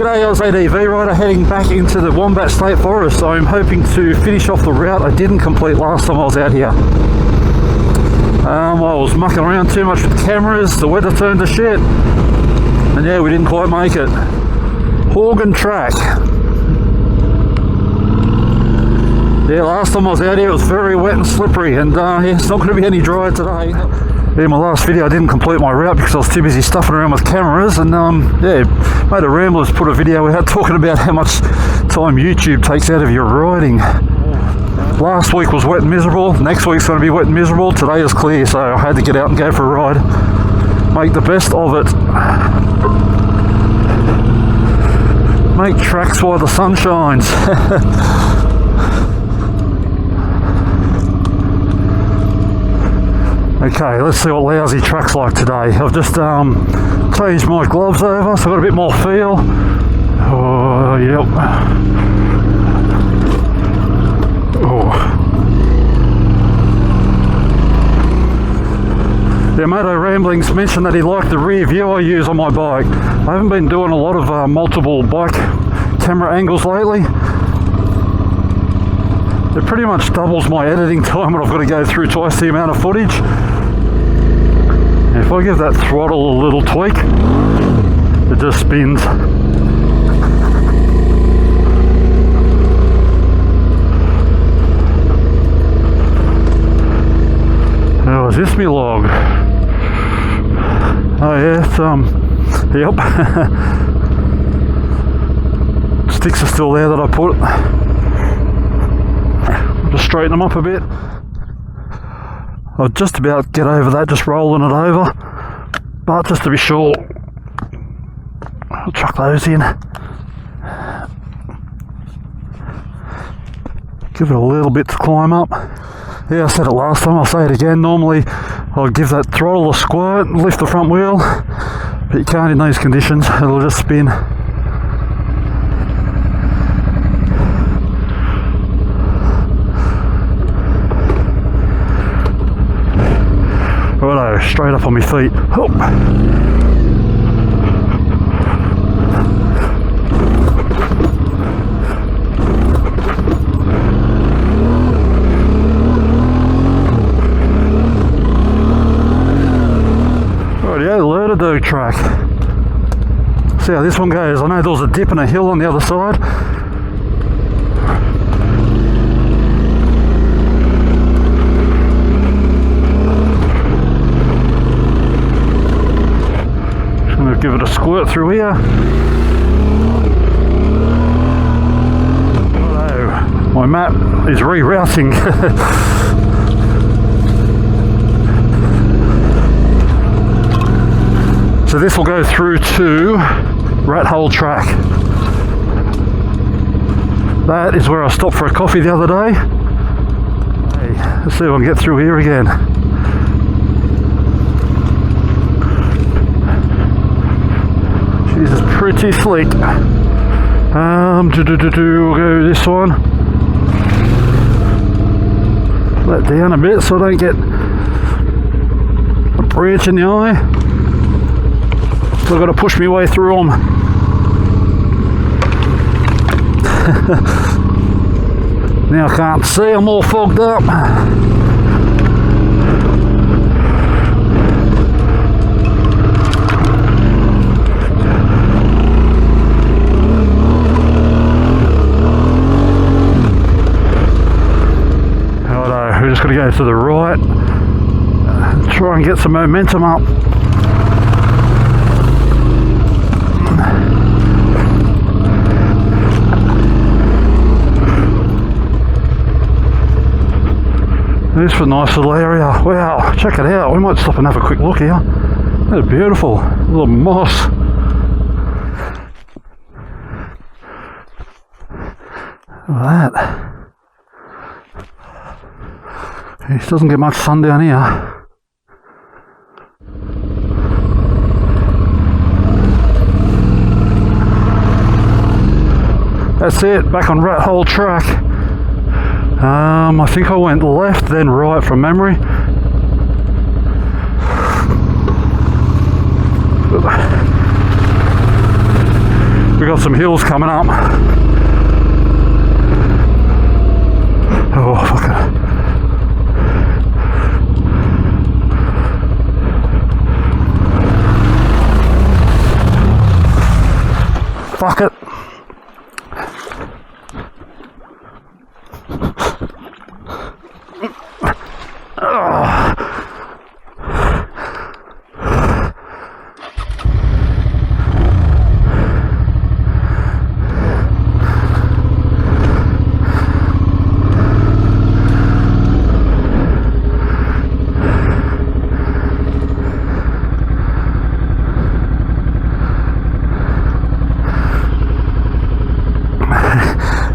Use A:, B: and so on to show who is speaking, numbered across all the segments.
A: G'day, I was ADV rider heading back into the Wombat State Forest. I'm hoping to finish off the route I didn't complete last time I was out here. I was mucking around too much with cameras, the weather turned to shit, and yeah, we didn't quite make it. Horgan track. Yeah, last time I was out here it was very wet and slippery, and yeah, it's not going to be any drier today. Yeah, my last video I didn't complete my route because I was too busy stuffing around with cameras, and yeah, made a Ramblers put a video out talking about how much time YouTube takes out of your riding. Last week was wet and miserable, next week's going to be wet and miserable, today is clear, so I had to get out and go for a ride. Make the best of it. Make tracks while the sun shines. Okay, let's see what lousy track's like today. I've just changed my gloves over, so I've got a bit more feel. Oh, yep. Oh. Yeah, Moto Ramblings mentioned that he liked the rear view I use on my bike. I haven't been doing a lot of multiple bike camera angles lately. It pretty much doubles my editing time when I've got to go through twice the amount of footage. If I give that throttle a little tweak, it just spins. Oh, is this me log? Oh yeah, it's yep. Sticks are still there that I put. Just straighten them up a bit. I'll just about get over that, just rolling it over, but just to be sure, I'll chuck those in. Give it a little bit to climb up. Yeah, I said it last time, I'll say it again. Normally I'll give that throttle a squirt and lift the front wheel, but you can't in those conditions, it'll just spin. Righto, straight up on my feet. Hoop. Rightio, Lerdo track. See how this one goes. I know there was a dip and a hill on the other side. Give it a squirt through here. Hello. My map is rerouting. So this will go through to Rat Hole Track. That is where I stopped for a coffee the other day. Hey, let's see if I can get through here again. This is pretty slick. We'll go this one. Let down a bit so I don't get a branch in the eye. So I've got to push my way through them. Now I can't see, I'm all fogged up. We're just going to go to the right, try and get some momentum up. This is a nice little area. Wow, check it out. We might stop and have a quick look here. That's beautiful. A little moss. Look at that. It doesn't get much sun down here. That's it, back on Rat Hole Track. I think I went left then right from memory. We've got some hills coming up. Oh, fuck it. Fuck it.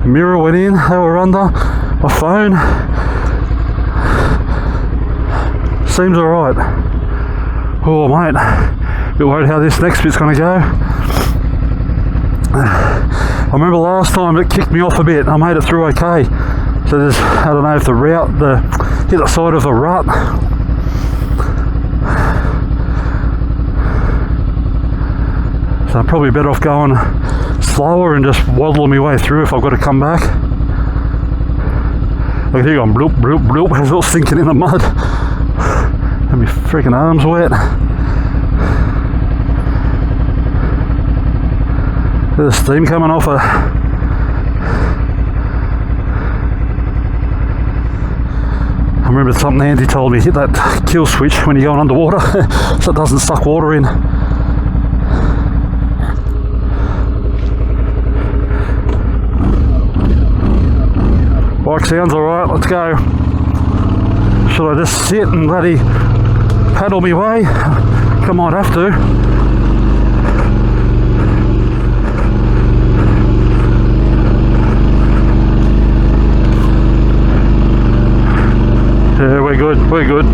A: Mirror went in, they were under. My phone seems alright. Oh mate, a bit worried how this next bit's going to go. I remember last time it kicked me off a bit. I made it through okay. So there's, I don't know if the route, hit the side of the rut. So I'm probably better off going slower and just waddling my way through if I've got to come back. Look here going bloop bloop bloop, it's all sinking in the mud and my freaking arms wet. There's steam coming off it. I remember something Andy told me, hit that kill switch when you're going underwater so it doesn't suck water in. Bike sounds alright, let's go. Should I just sit and bloody paddle me way? I might have to. Yeah, we're good, we're good.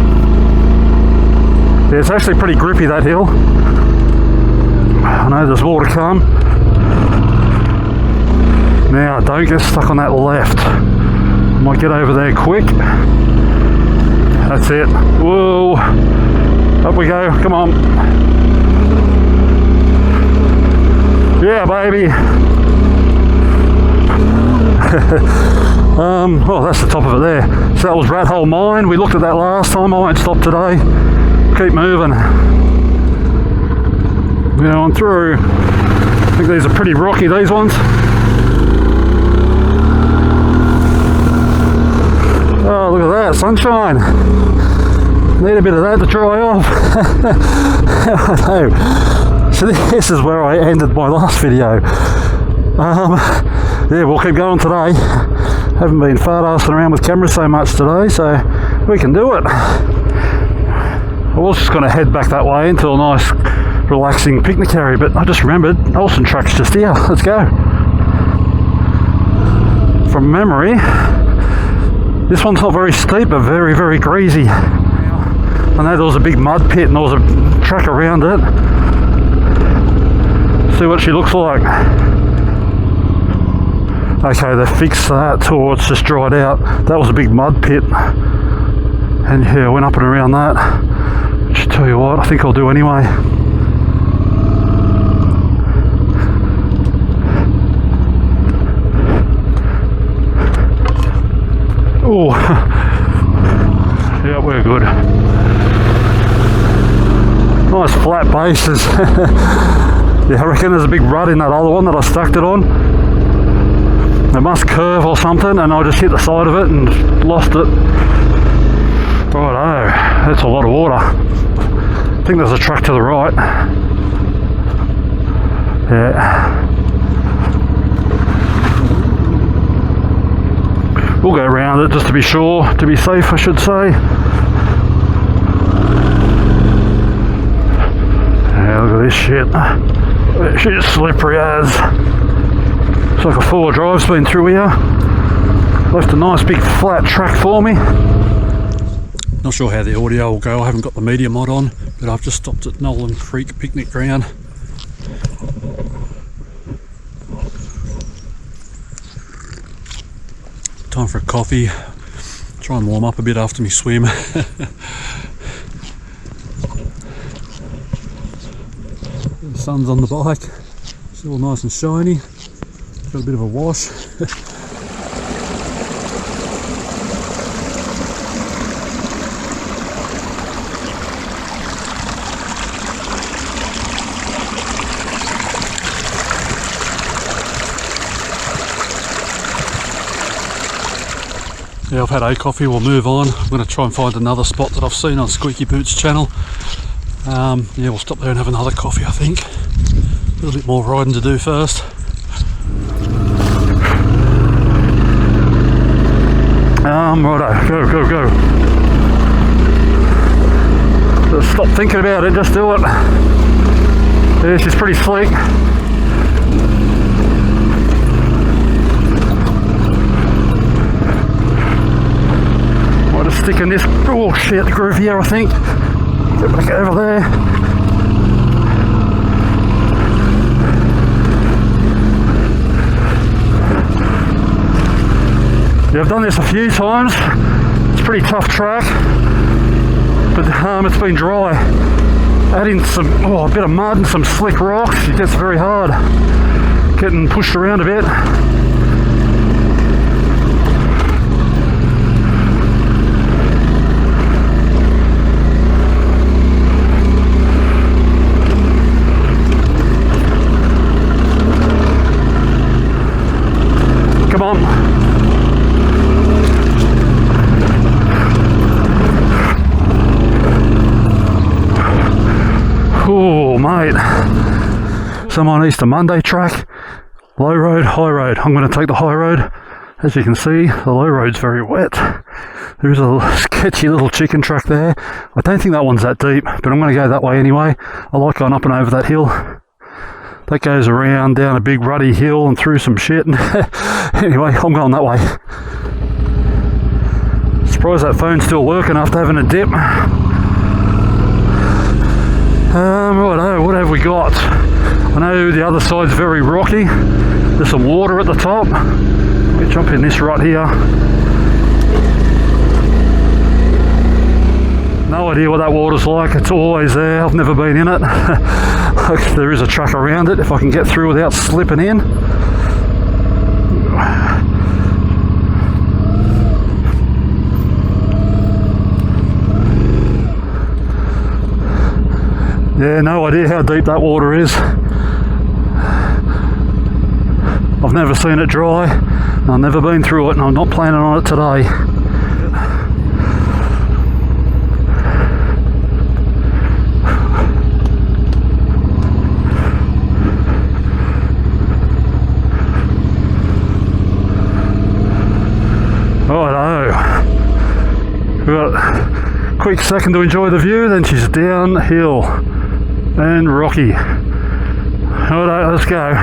A: Yeah, it's actually pretty grippy, that hill. I know there's more to come. Now, don't get stuck on that left. Might get over there quick. That's it. Whoa. Up we go. Come on. Yeah, baby. Oh, that's the top of it there. So that was Rat Hole Mine. We looked at that last time. I won't stop today. Keep moving. Going through. I think these are pretty rocky, these ones. Oh, look at that, sunshine. Need a bit of that to dry off. I know. So this is where I ended my last video. Yeah, we'll keep going today. Haven't been fart-arsing around with cameras so much today, so we can do it. I was just going to head back that way into a nice, relaxing picnic area, but I just remembered Olsen Truck's just here. Let's go. From memory, this one's not very steep, but very, very greasy. I know there was a big mud pit and there was a track around it. See what she looks like. Okay, they fixed that, or it's just dried out. That was a big mud pit. And yeah, I went up and around that. Which, tell you what, I think I'll do anyway. Oh, yeah, we're good. Nice flat bases. Yeah, I reckon there's a big rut in that other one that I stacked it on. It must curve or something, and I just hit the side of it and lost it. Righto, that's a lot of water. I think there's a truck to the right. Yeah. We'll go around it just to be sure, to be safe I should say. Yeah, look at this shit. This shit's slippery as. It's like a 4-wheel drive's been through here. Left a nice big flat track for me. Not sure how the audio will go, I haven't got the media mod on, but I've just stopped at Nolan Creek picnic ground. Time for a coffee. Try and warm up a bit after my swim. The sun's on the bike. Still nice and shiny. Got a bit of a wash. Yeah, I've had a coffee, we'll move on. I'm going to try and find another spot that I've seen on Squeaky Boots' channel. Yeah, we'll stop there and have another coffee, I think. A little bit more riding to do first. Righto, go. Just stop thinking about it, just do it. Yeah, she's pretty slick. Might just stick in this, oh shit, groove here, I think. Get back over there. Yeah, I've done this a few times. It's a pretty tough track, but it's been dry. Adding some, a bit of mud and some slick rocks, it gets very hard. Getting pushed around a bit. Come on. Oh mate, so I'm on Easter Monday track, low road, high road. I'm going to take the high road. As you can see, the low road's very wet. There's a sketchy little chicken track there. I don't think that one's that deep, but I'm going to go that way anyway. I like going up and over that hill. That goes around down a big ruddy hill and through some shit. Anyway, I'm going that way. Surprised that phone's still working after having a dip. Righto, what have we got? I know the other side's very rocky. There's some water at the top. Let me jump in this rut here. No idea what that water's like. It's always there. I've never been in it. There is a track around it if I can get through without slipping in. Yeah, no idea how deep that water is. I've never seen it dry. I've never been through it and I'm not planning on it today. Righto. We've got a quick second to enjoy the view, then she's downhill and rocky. Alright, let's go.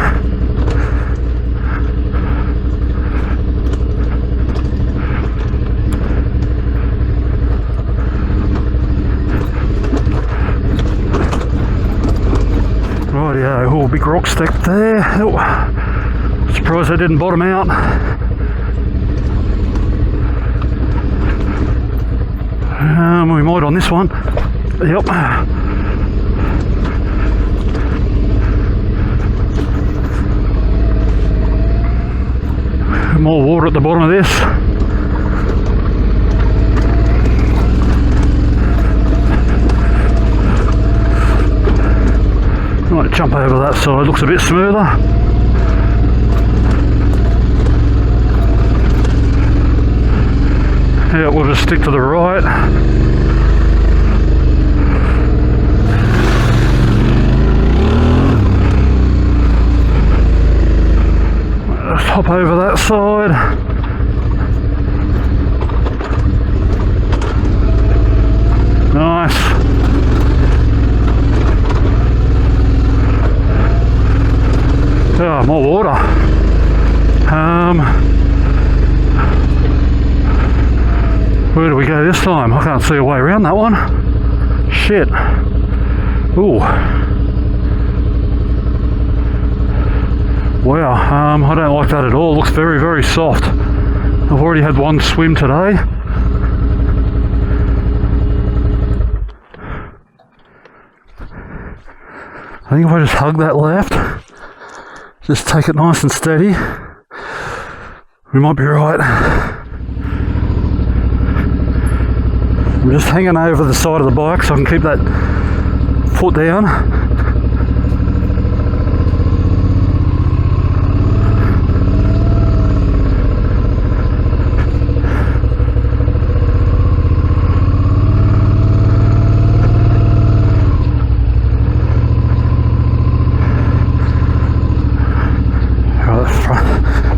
A: Rightio, oh, big rock stack there. Oh, surprised I didn't bottom out. We might on this one. Yep. More water at the bottom of this. Might jump over that side, looks a bit smoother. Yeah, we'll just stick to the right. Let's hop over that side. Nice. Oh, more water. Where do we go this time? I can't see a way around that one. Shit. Ooh. Wow, I don't like that at all. It looks very, very soft. I've already had one swim today. I think if I just hug that left, Just take it nice and steady. We might be right. I'm just hanging over the side of the bike so I can keep that foot down.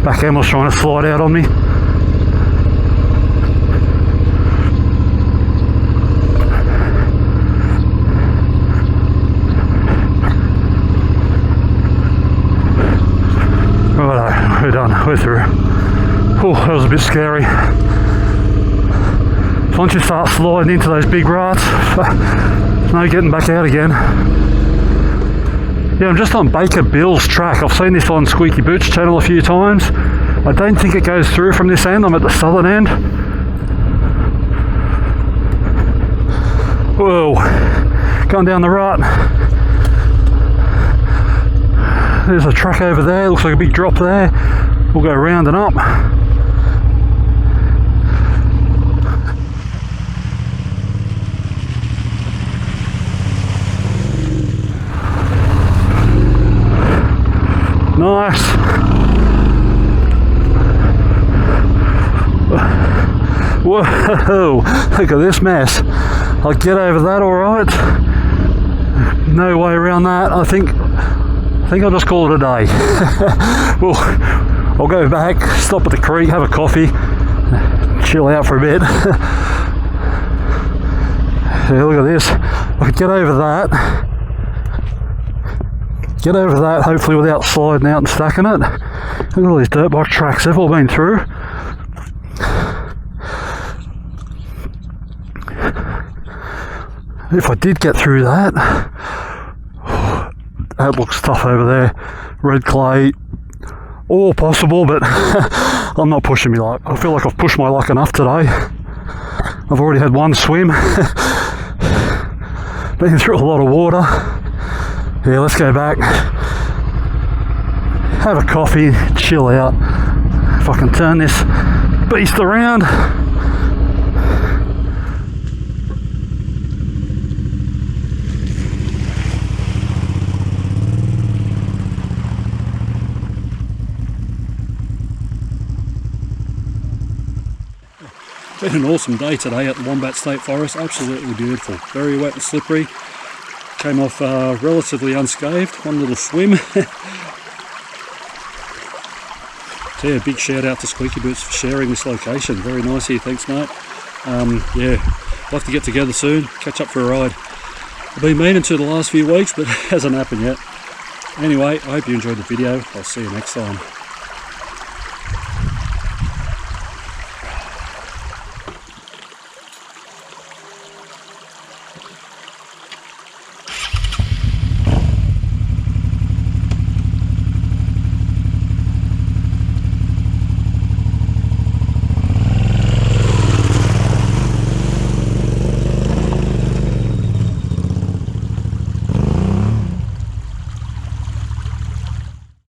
A: Back end was trying to slide out on me. Righto, we're done, we're through. Oh, that was a bit scary. So once you start sliding into those big ruts, there's no getting back out again. Yeah, I'm just on Baker Bill's track. I've seen this on Squeaky Boots channel a few times. I don't think it goes through from this end. I'm at the southern end. Whoa, going down the rut. There's a track over there. Looks like a big drop there. We'll go round and up. Nice. Whoa, look at this mess. I'll get over that alright. No way around that. I think I'll just call it a day. Well, I'll go back, stop at the creek, have a coffee, chill out for a bit. Yeah, look at this. I could get over that. Get over that, hopefully without sliding out and stacking it. Look at all these dirt bike tracks they've all been through. If I did get through that, that looks tough over there. Red clay, all possible, but I'm not pushing my luck. I feel like I've pushed my luck enough today. I've already had one swim. Been through a lot of water. Yeah, let's go back, have a coffee, chill out. If I can turn this beast around. Been an awesome day today at the Wombat State Forest, absolutely beautiful. Very wet and slippery. Came off relatively unscathed, one little swim. So yeah, big shout out to Squeaky Boots for sharing this location. Very nice here, thanks mate. Yeah, I'll have to get together soon, catch up for a ride. I've been meaning to the last few weeks, but it hasn't happened yet. Anyway, I hope you enjoyed the video. I'll see you next time.